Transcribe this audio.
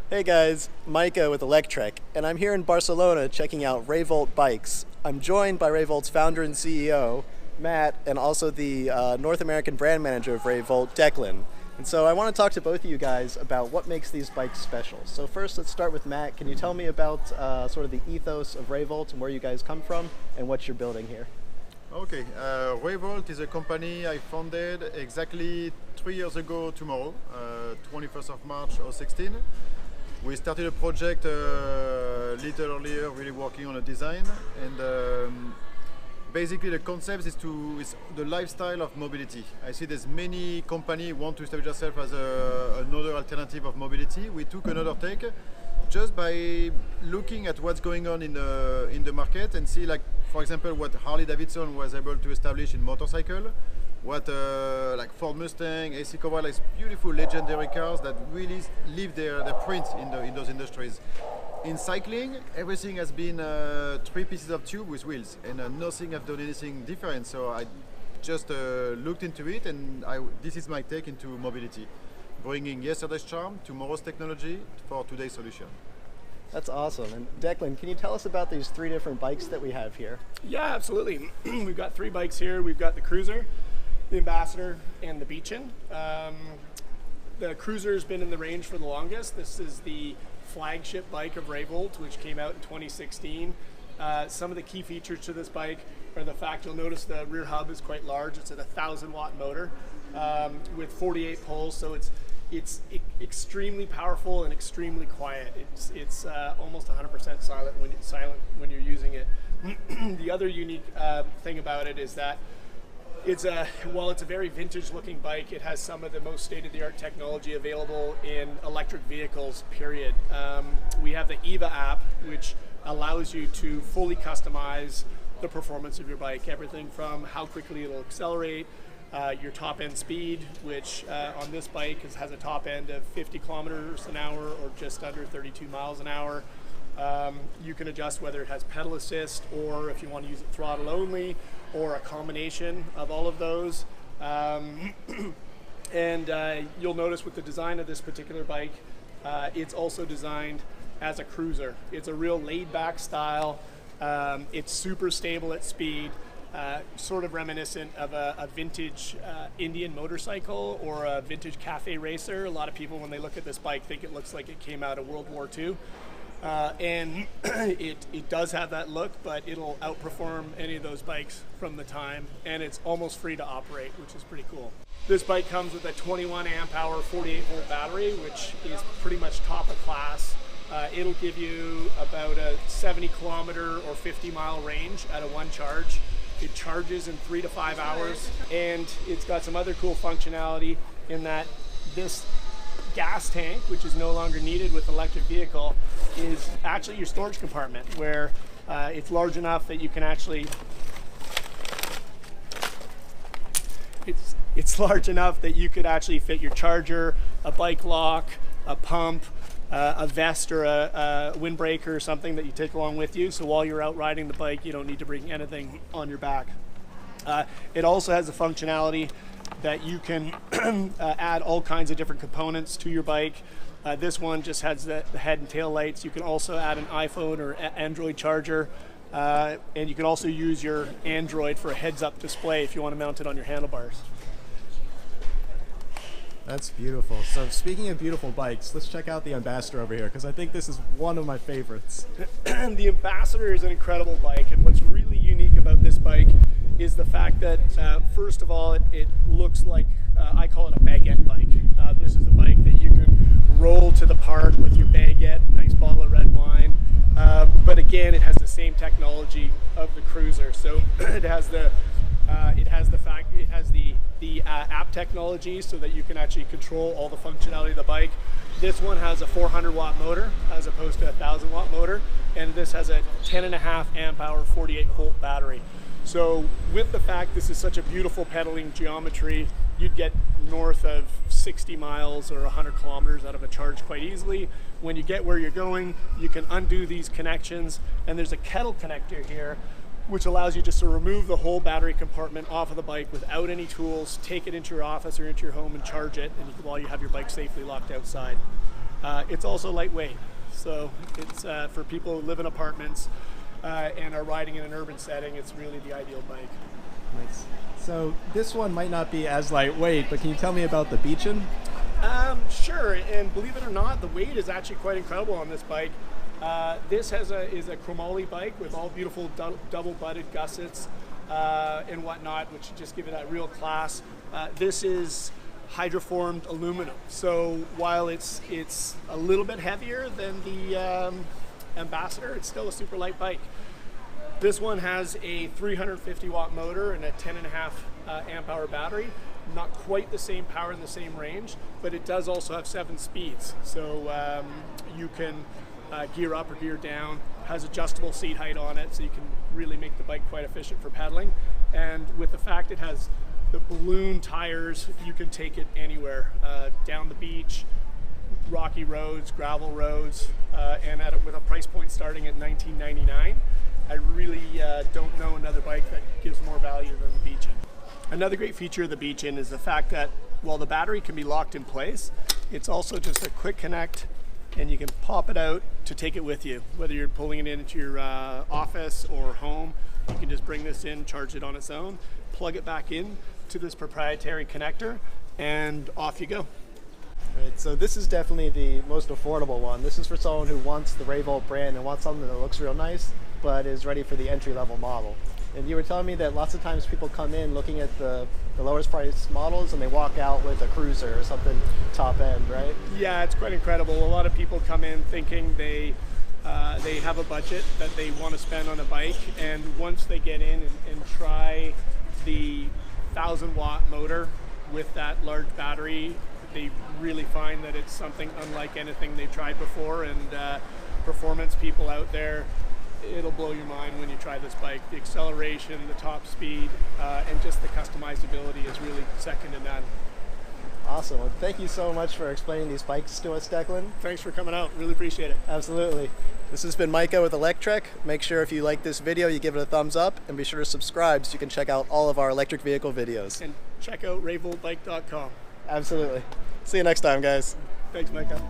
Hey guys, Micah with Electrek, and I'm here in Barcelona checking out Rayvolt bikes. I'm joined by Rayvolt's founder and CEO, Matt, and also the North American brand manager of Rayvolt, Declan. And so I want to talk to both of you guys about what makes these bikes special. So first, let's start with Matt. Can you tell me about sort of the ethos of Rayvolt and where you guys come from and what you're building here? Okay, Rayvolt is a company I founded exactly 3 years ago tomorrow, 21st of March 2016. We started a project a little earlier, really working on a design, and basically the concept is the lifestyle of mobility. I see there's many companies want to establish themselves as another alternative of mobility. We took another take just by looking at what's going on in the market and see, like, for example, what Harley Davidson was able to establish in motorcycle, what like Ford Mustang, AC Cobra, like beautiful legendary cars that really leave their print in those industries. In cycling, everything has been three pieces of tube with wheels, and nothing have done anything different. So I just looked into it, and this is my take into mobility, bringing yesterday's charm, tomorrow's technology for today's solution. That's awesome. And Declan, can you tell us about these three different bikes that we have here? Yeah, absolutely. We've got three bikes here. We've got the Cruiser, the Ambassador, and the Beecham. The Cruiser has been in the range for the longest. This is the flagship bike of Rayvolt, which came out in 2016. Some of the key features to this bike are the fact you'll notice the rear hub is quite large. It's at a 1,000-watt motor with 48 poles, so it's extremely powerful and extremely quiet. It's almost 100% silent when you're using it. The other unique thing about it is that while it's a very vintage-looking bike, it has some of the most state-of-the-art technology available in electric vehicles, period. We have the EVA app, which allows you to fully customize the performance of your bike, everything from how quickly it'll accelerate, your top-end speed, which on this bike has a top end of 50 kilometers an hour or just under 32 miles an hour. You can adjust whether it has pedal assist or if you want to use it throttle only or a combination of all of those. And you'll notice with the design of this particular bike, it's also designed as a cruiser. It's a real laid-back style. It's super stable at speed. Sort of reminiscent of a vintage Indian motorcycle or a vintage cafe racer. A lot of people, when they look at this bike, think it looks like it came out of World War II. And it does have that look, but it'll outperform any of those bikes from the time, and it's almost free to operate, which is pretty cool. This bike comes with a 21 amp hour 48 volt battery, which is pretty much top of class. It'll give you about a 70 kilometer or 50 mile range at a one charge. It charges in 3 to 5 hours, and it's got some other cool functionality in that this gas tank, which is no longer needed with electric vehicle, is actually your storage compartment, where it's large enough that you can actually it's large enough that you could actually fit your charger, a bike lock, a pump, a vest or a windbreaker or something that you take along with you. So while you're out riding the bike, you don't need to bring anything on your back. It also has the functionality that you can add all kinds of different components to your bike. This one just has the head and tail lights. You can also add an iPhone or Android charger. And you can also use your Android for a heads-up display if you want to mount it on your handlebars. That's beautiful. So speaking of beautiful bikes, let's check out the Ambassador over here, because I think this is one of my favorites. The Ambassador is an incredible bike, and what's really unique about this bike is the fact that, first of all, it looks like, I call it a baguette bike. This is a bike that you can roll to the park with your baguette, a nice bottle of red wine. But again, it has the same technology of the Cruiser. So it has the app technology, so that you can actually control all the functionality of the bike. This one has a 400 watt motor as opposed to a 1,000 watt motor, and this has a 10.5 amp hour 48 volt battery. So with the fact this is such a beautiful pedaling geometry, you'd get north of 60 miles or 100 kilometers out of a charge quite easily. When you get where you're going, you can undo these connections, and there's a kettle connector here which allows you just to remove the whole battery compartment off of the bike without any tools, take it into your office or into your home and charge it, and while you have your bike safely locked outside. It's also lightweight, so it's for people who live in apartments and are riding in an urban setting. It's really the ideal bike. Nice. So this one might not be as lightweight, but can you tell me about the Beecham? Sure, and believe it or not, the weight is actually quite incredible on this bike. This is a chromoly bike with all beautiful double-butted gussets and whatnot, which just give it that real class. This is hydroformed aluminum, so while it's a little bit heavier than the Ambassador, it's still a super light bike. This one has a 350 watt motor and a 10.5 amp hour battery. Not quite the same power and the same range, but it does also have 7 speeds. So you can gear up or gear down, has adjustable seat height on it, so you can really make the bike quite efficient for pedaling. And with the fact it has the balloon tires, you can take it anywhere, down the beach, rocky roads, gravel roads, and with a price point starting at $19.99. I really don't know another bike that gives more value than the Beecham. Another great feature of the Beecham is the fact that while the battery can be locked in place, it's also just a quick connect, and you can pop it out to take it with you. Whether you're pulling it into your office or home, you can just bring this in, charge it on its own, plug it back in to this proprietary connector, and off you go. Right, so this is definitely the most affordable one. This is for someone who wants the Rayvolt brand and wants something that looks real nice, but is ready for the entry-level model. And you were telling me that lots of times people come in looking at the lowest price models and they walk out with a cruiser or something top end, right? Yeah, it's quite incredible. A lot of people come in thinking they have a budget that they want to spend on a bike, and once they get in and try the 1,000 watt motor with that large battery, they really find that it's something unlike anything they've tried before. And performance people out there, it'll blow your mind when you try this bike. The acceleration, the top speed, and just the customizability is really second to none. Awesome. Well, thank you so much for explaining these bikes to us, Declan. Thanks for coming out. Really appreciate it. Absolutely. This has been Micah with Electrek. Make sure if you like this video, you give it a thumbs up, and be sure to subscribe so you can check out all of our electric vehicle videos. And check out Rayvoltbike.co. Absolutely. See you next time, guys. Thanks, Micah.